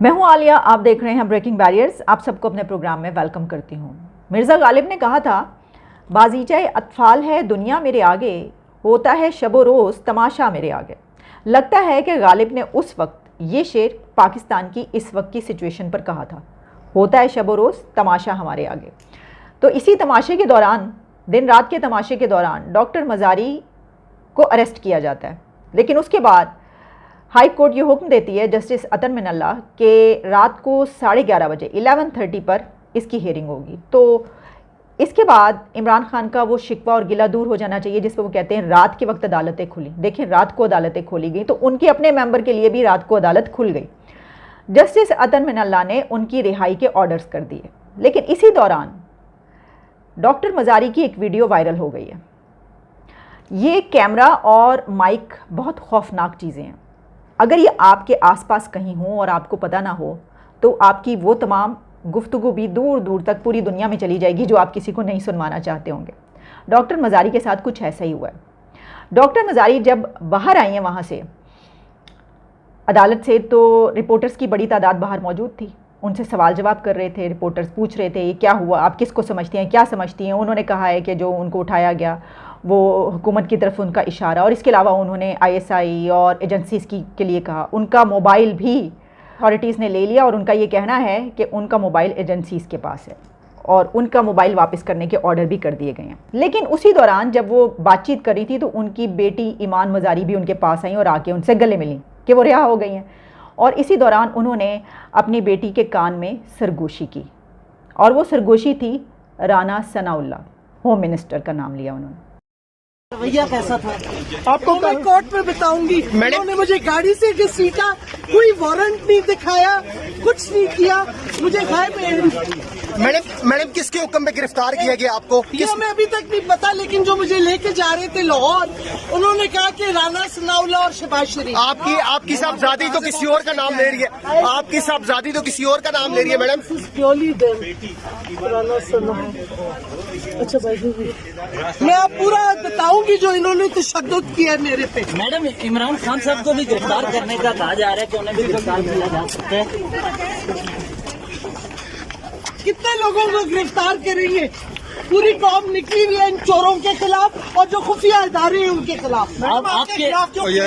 मैं हूं आलिया, आप देख रहे हैं ब्रेकिंग बैरियर्स। आप सबको अपने प्रोग्राम में वेलकम करती हूं। मिर्ज़ा गालिब ने कहा था, बाजीचे अतफाल है दुनिया मेरे आगे, होता है शबो रोज़ तमाशा मेरे आगे। लगता है कि गालिब ने उस वक्त ये शेर पाकिस्तान की इस वक्त की सिचुएशन पर कहा था, होता है शबो रोज़ तमाशा हमारे आगे। तो इसी तमाशे के दौरान, दिन रात के तमाशे के दौरान डॉक्टर मज़ारी को अरेस्ट किया जाता है। लेकिन उसके बाद हाई कोर्ट ये हुक्म देती है जस्टिस अतन मिनल्ला के रात को 11:30 बजे 11:30 पर इसकी हियरिंग होगी। तो इसके बाद इमरान खान का वो शिकवा और गिला दूर हो जाना चाहिए, जिस पर वो कहते हैं रात के वक्त अदालतें खुली। देखें, रात को अदालतें खोली गई तो उनके अपने मेंबर के लिए भी रात को अदालत खुल गई। जस्टिस अतन मिनल्ला ने उनकी रिहाई के ऑर्डर्स कर दिए। लेकिन इसी दौरान डॉक्टर मज़ारी की एक वीडियो वायरल हो गई है। ये कैमरा और माइक बहुत खौफनाक चीज़ें हैं। अगर ये आपके आसपास कहीं हो और आपको पता ना हो तो आपकी वो तमाम गुफ्तगू भी दूर दूर तक पूरी दुनिया में चली जाएगी जो आप किसी को नहीं सुनवाना चाहते होंगे। डॉक्टर मज़ारी के साथ कुछ ऐसा ही हुआ है। डॉक्टर मज़ारी जब बाहर आई हैं वहाँ से, अदालत से, तो रिपोर्टर्स की बड़ी तादाद बाहर मौजूद थी। उनसे सवाल जवाब कर रहे थे, रिपोर्टर्स पूछ रहे थे ये क्या हुआ, आप किसको समझती हैं, क्या समझती हैं। उन्होंने कहा है कि जो उनको उठाया गया वो हुकूमत की तरफ उनका इशारा, और इसके अलावा उन्होंने आईएसआई और एजेंसीज़ के लिए कहा। उनका मोबाइल भी अथॉरिटीज़ ने ले लिया और उनका ये कहना है कि उनका मोबाइल एजेंसीज़ के पास है और उनका मोबाइल वापस करने के ऑर्डर भी कर दिए गए हैं। लेकिन उसी दौरान जब वो बातचीत कर रही थी तो उनकी बेटी ईमान मज़ारी भी उनके पास आई और आके उनसे गले मिली कि वो रिहा हो गई हैं। और इसी दौरान उन्होंने अपनी बेटी के कान में सरगोशी की, और वो सरगोशी थी राना सनाउल्लाह, होम मिनिस्टर का नाम लिया उन्होंने। रवैया कैसा था आपको मैं कोर्ट में बताऊंगी। उन्होंने मुझे गाड़ी से घसीटा, कोई वारंट नहीं दिखाया, कुछ नहीं किया, मुझे मैडम किसके हुक्म में गिरफ्तार किया गया आपको? हमें अभी तक नहीं पता, लेकिन जो मुझे लेके जा रहे थे लाहौर, उन्होंने कहा कि राना सनाउल्लाह और शहबाज शरीफ। आपकी साहबजादी तो किसी और का नाम ले रही है, आपकी साहबजादी तो किसी और का नाम ले रही है मैडम। राना सनाउल्लाह, अच्छा भाई, मैं आप पूरा बताऊंगी जो इन्होंने तशद्दुद किया है मेरे पे। मैडम, इमरान खान साहब को भी गिरफ्तार करने का कहा जा रहा है कि उन्हें भी गिरफ्तार किया जा सकता है। कितने लोगों को गिरफ्तार करेंगे? पूरी कौम निकली हुई है इन चोरों के खिलाफ और जो खुफिया इदारे हैं उनके खिलाफ। आपके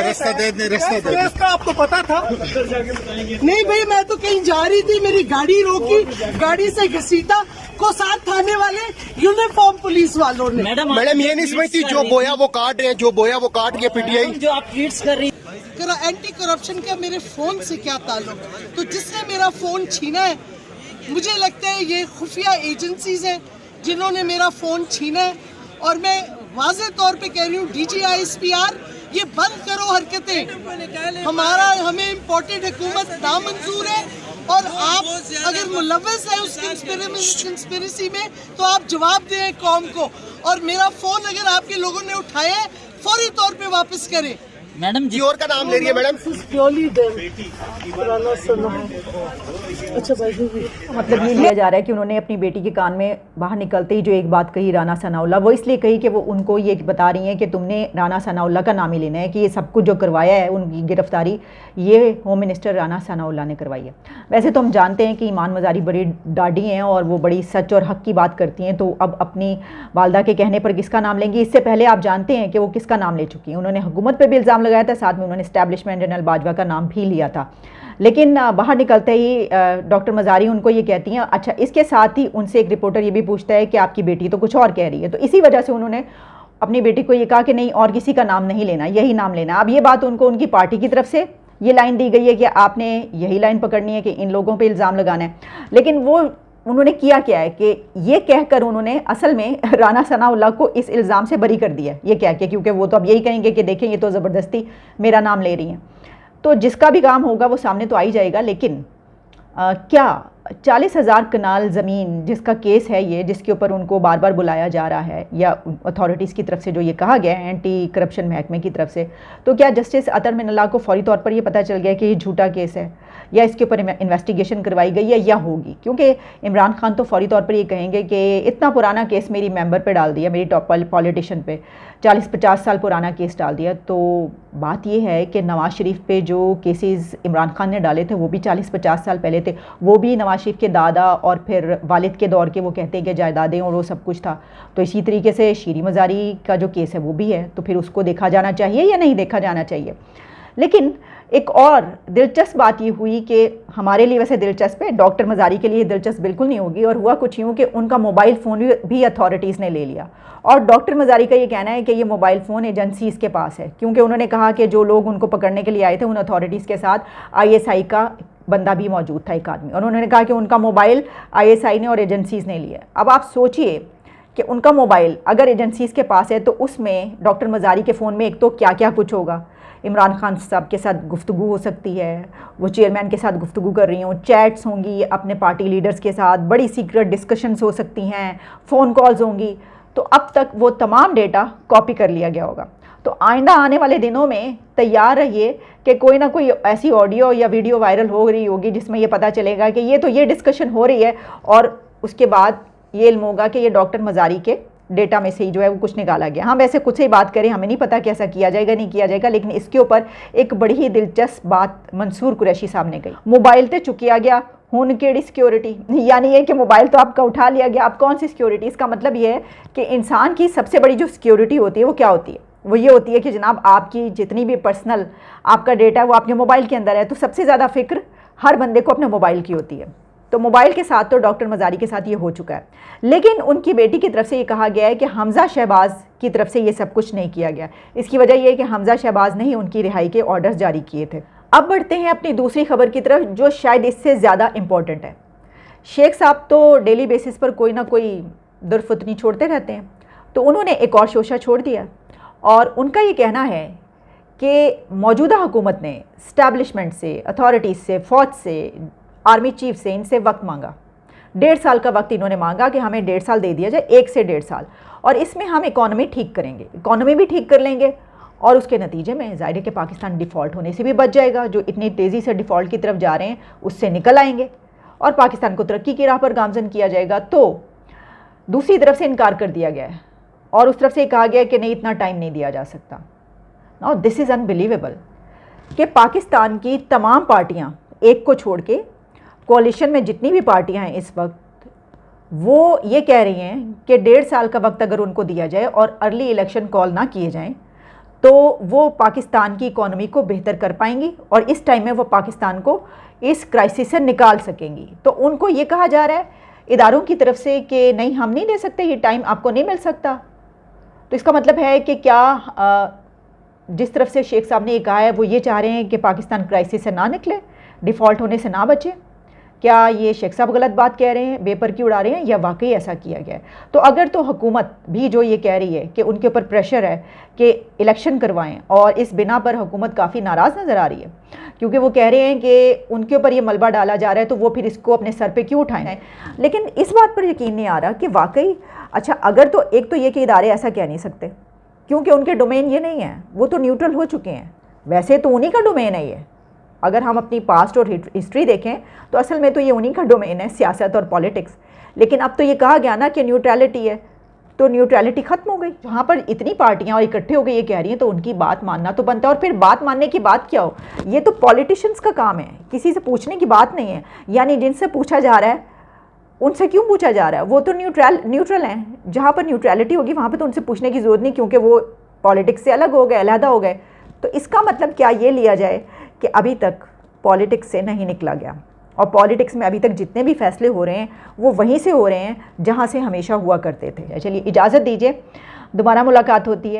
रास्ता दे आपको पता था? नहीं भाई, मैं तो कहीं जा रही थी, मेरी गाड़ी रोकी, गाड़ी से घसीटा को साथ थाने वाले यूनिफॉर्म पुलिस वालों ने। मैडम ये नहीं समझती जो बोया वो काट रहे हैं, जो बोया वो काट रही है पीटीआई। जो आप ट्वीट्स कर रही एंटी करप्शन का मेरे फोन से क्या ताल्लुक? तो जिसने मेरा फोन छीना है, मुझे लगता है ये खुफिया एजेंसीज हैं जिन्होंने मेरा फ़ोन छीना है। और मैं वाज़ेह तौर पे कह रही हूँ, DGISPR, ये बंद करो हरकतें। हमें इम्पोर्टेड हुकूमत नामंजूर है और आप अगर मुलव्वस है उस कंस्पिरेसी में तो आप जवाब दें कौम को। और मेरा फ़ोन अगर आपके लोगों ने उठाया है, फौरी तौर पे वापस करें। मैडम जी और का नाम ले रही है मैडम। अच्छा भाई, मतलब ये लिया जा रहा है कि उन्होंने अपनी बेटी के कान में बाहर निकलते ही जो एक बात कही राना सनाउल्लाह, वो इसलिए कही कि वो उनको ये बता रही हैं कि तुमने राना सनाउल्लाह का नाम ही लेना है, कि ये सब कुछ जो करवाया है, उनकी गिरफ्तारी ये होम मिनिस्टर राना सनाउल्लाह ने करवाई है। वैसे तो हम जानते हैं कि ईमान मज़ारी बड़ी डाढ़ी हैं और वो बड़ी सच और हक की बात करती हैं, तो अब अपनी वालदा के कहने पर किसका नाम लेंगी? इससे पहले आप जानते हैं कि वो किसका नाम ले चुकी हैं। उन्होंने हुकूमत पर भी इल्ज़ाम लगाया था, साथ में उन्होंने एस्टैब्लिशमेंट जनरल बाजवा का नाम भी लिया था। लेकिन बाहर निकलते ही डॉक्टर मज़ारी उनको ये कहती हैं। अच्छा, इसके साथ ही उनसे एक रिपोर्टर ये भी पूछता है कि आपकी बेटी तो कुछ और कह रही है, तो इसी वजह से उन्होंने अपनी बेटी को ये कहा कि नहीं, और किसी का नाम नहीं लेना, यही नाम लेना। अब ये बात उनको उनकी पार्टी की तरफ से ये लाइन दी गई है कि आपने यही लाइन पकड़नी है कि इन लोगों पर इल्ज़ाम लगाना है। लेकिन वो उन्होंने किया क्या है कि ये कहकर उन्होंने असल में राना सनाउल्लाह को इस इल्ज़ाम से बरी कर दिया, ये कह के, क्योंकि वो तो अब यही कहेंगे कि देखें ये तो ज़बरदस्ती मेरा नाम ले रही हैं। तो जिसका भी काम होगा वो सामने तो आ ही जाएगा। लेकिन क्या 40,000 कनाल ज़मीन जिसका केस है ये, जिसके ऊपर उनको बार बार बुलाया जा रहा है या अथॉरिटीज़ की तरफ से जो ये कहा गया है एंटी करप्शन महकमे की तरफ से, तो क्या जस्टिस अतर मिनल्ला को फौरी तौर पर ये पता चल गया कि ये झूठा केस है या इसके ऊपर इन्वेस्टिगेशन करवाई गई है या होगी? क्योंकि इमरान खान तो फौरी तौर पर ये कहेंगे कि इतना पुराना केस मेरी मेंबर पे डाल दिया, मेरी टॉप पॉलिटिशियन पे 40-50 साल पुराना केस डाल दिया। तो बात ये है कि नवाज़ शरीफ पे जो केसेस इमरान खान ने डाले थे वो भी 40-50 साल पहले थे, वो भी नवाज़ शरीफ के दादा और फिर वालिद के दौर के वो कहते हैं कि जायदादें और वो सब कुछ था। तो इसी तरीके से शीरी मज़ारी का जो केस है वो भी है, तो फिर उसको देखा जाना चाहिए या नहीं देखा जाना चाहिए? लेकिन एक और दिलचस्प बात ये हुई कि हमारे लिए वैसे दिलचस्प है, डॉक्टर मज़ारी के लिए दिलचस्प बिल्कुल नहीं होगी, और हुआ कुछ यूँ कि उनका मोबाइल फ़ोन भी अथॉरिटीज़ ने ले लिया। और डॉक्टर मज़ारी का ये कहना है कि ये मोबाइल फ़ोन एजेंसीज़ के पास है, क्योंकि उन्होंने कहा कि जो लोग उनको पकड़ने के लिए आए थे उन अथॉरिटीज़ के साथ ISI का बंदा भी मौजूद था, एक आदमी, और उन्होंने कहा कि उनका मोबाइल ISI ने और एजेंसीज़ ने लिया। अब आप सोचिए कि उनका मोबाइल अगर एजेंसीज़ के पास है तो उसमें डॉक्टर मज़ारी के फ़ोन में एक तो क्या क्या कुछ होगा। इमरान खान साहब के साथ गुफ्तगू हो सकती है, वो चेयरमैन के साथ गुफ्तगू कर रही हों, चैट्स होंगी अपने पार्टी लीडर्स के साथ, बड़ी सीक्रेट डिस्कशंस हो सकती हैं, फ़ोन कॉल्स होंगी। तो अब तक वो तमाम डेटा कॉपी कर लिया गया होगा। तो आइंदा आने वाले दिनों में तैयार रहिए कि कोई ना कोई ऐसी ऑडियो या वीडियो वायरल हो रही होगी जिसमें ये पता चलेगा कि ये डिस्कशन हो रही है, और उसके बाद ये इल्म होगा कि ये डॉक्टर मज़ारी के डेटा में से ही जो है वो कुछ निकाला गया। हम वैसे खुद से ही बात करें, हमें नहीं पता कि ऐसा किया जाएगा नहीं किया जाएगा, लेकिन इसके ऊपर एक बड़ी ही दिलचस्प बात मंसूर कुरैशी साहब ने कही, मोबाइल तो चुकिया गया हुन केड़ी सिक्योरिटी, यानी ये कि मोबाइल तो आपका उठा लिया गया, अब कौन सी सिक्योरिटी? इसका मतलब ये है कि इंसान की सबसे बड़ी जो सिक्योरिटी होती है वो क्या होती है? वो ये होती है कि जनाब आपकी जितनी भी पर्सनल आपका डेटा है वो आपके मोबाइल के अंदर है। तो सबसे ज़्यादा फिक्र हर बंदे को अपने मोबाइल की होती है। तो मोबाइल के साथ तो डॉक्टर मज़ारी के साथ ये हो चुका है, लेकिन उनकी बेटी की तरफ से ये कहा गया है कि हमज़ा शहबाज की तरफ से ये सब कुछ नहीं किया गया। इसकी वजह यह है कि हमज़ा शहबाज ने ही उनकी रिहाई के ऑर्डर्स जारी किए थे। अब बढ़ते हैं अपनी दूसरी खबर की तरफ, जो शायद इससे ज़्यादा इम्पॉर्टेंट है। शेख साहब तो डेली बेसिस पर कोई ना कोई दुरफुतनी छोड़ते रहते हैं, तो उन्होंने एक और शोशा छोड़ दिया, और उनका ये कहना है कि मौजूदा हुकूमत ने इस्टेब्लिशमेंट से, अथॉरिटीज़ से, फ़ौज से, आर्मी चीफ से, इनसे वक्त मांगा। 1.5 साल का वक्त इन्होंने मांगा कि हमें 1.5 साल दे दिया जाए, 1 से 1.5 साल, और इसमें हम इकॉनमी ठीक करेंगे, इकॉनमी भी ठीक कर लेंगे, और उसके नतीजे में ज़ाहिर है कि पाकिस्तान डिफ़ॉल्ट होने से भी बच जाएगा। जो इतनी तेज़ी से डिफ़ॉल्ट की तरफ जा रहे हैं उससे निकल आएंगे और पाकिस्तान को तरक्की की राह पर गामज़न किया जाएगा। तो दूसरी तरफ से इनकार कर दिया गया है, और उस तरफ से कहा गया है कि नहीं, इतना टाइम नहीं दिया जा सकता। नाउ दिस इज़ अनबिलीवेबल कि पाकिस्तान की तमाम पार्टियाँ, एक को छोड़ के कोalition में जितनी भी पार्टियां हैं इस वक्त, वो ये कह रही हैं कि 1.5 साल का वक्त अगर उनको दिया जाए और अर्ली इलेक्शन कॉल ना किए जाएं तो वो पाकिस्तान की इकॉनमी को बेहतर कर पाएंगी, और इस टाइम में वो पाकिस्तान को इस क्राइसिस से निकाल सकेंगी। तो उनको ये कहा जा रहा है इदारों की तरफ से कि नहीं, हम नहीं दे सकते, ये टाइम आपको नहीं मिल सकता। तो इसका मतलब है कि क्या जिस तरफ से शेख साहब ने ये कहा है वो ये चाह रहे हैं कि पाकिस्तान क्राइसिस से ना निकले, डिफ़ॉल्ट होने से ना बचे? क्या ये शेख साहब गलत बात कह रहे हैं, बेपर क्यों उड़ा रहे हैं, या वाकई ऐसा किया गया है? तो अगर तो हुकूमत भी जो ये कह रही है कि उनके ऊपर प्रेशर है कि इलेक्शन करवाएं, और इस बिना पर हुकूमत काफ़ी नाराज़ नज़र आ रही है, क्योंकि वो कह रहे हैं कि उनके ऊपर ये मलबा डाला जा रहा है, तो वो फिर इसको अपने सर पे क्यों उठाएं? लेकिन इस बात पर यकीन नहीं आ रहा कि वाकई, अच्छा अगर तो एक तो ये कि इदारे ऐसा कह नहीं सकते क्योंकि उनके डोमेन ये नहीं है, वो तो न्यूट्रल हो चुके हैं, वैसे तो उन्हीं का डोमेन है ये। अगर हम अपनी पास्ट और हिस्ट्री देखें तो असल में तो ये उन्हीं का डोमेन है, सियासत और पॉलिटिक्स। लेकिन अब तो ये कहा गया ना कि न्यूट्रलिटी है, तो न्यूट्रलिटी ख़त्म हो गई। जहाँ पर इतनी पार्टियाँ और इकट्ठे हो गई ये कह रही हैं, तो उनकी बात मानना तो बनता है। और फिर बात मानने की बात क्या हो, ये तो पॉलिटिशियंस का काम है, किसी से पूछने की बात नहीं है। यानी जिनसे पूछा जा रहा है उनसे क्यों पूछा जा रहा है, वो तो न्यूट्रल हैं। जहाँ पर न्यूट्रलिटी होगी वहाँ पर तो उनसे पूछने की ज़रूरत नहीं, क्योंकि वो पॉलिटिक्स से अलग हो गए, अलहदा हो गए। तो इसका मतलब क्या ये लिया जाए कि अभी तक पॉलिटिक्स से नहीं निकला गया, और पॉलिटिक्स में अभी तक जितने भी फैसले हो रहे हैं वो वहीं से हो रहे हैं जहाँ से हमेशा हुआ करते थे। चलिए इजाज़त दीजिए, दोबारा मुलाकात होती है।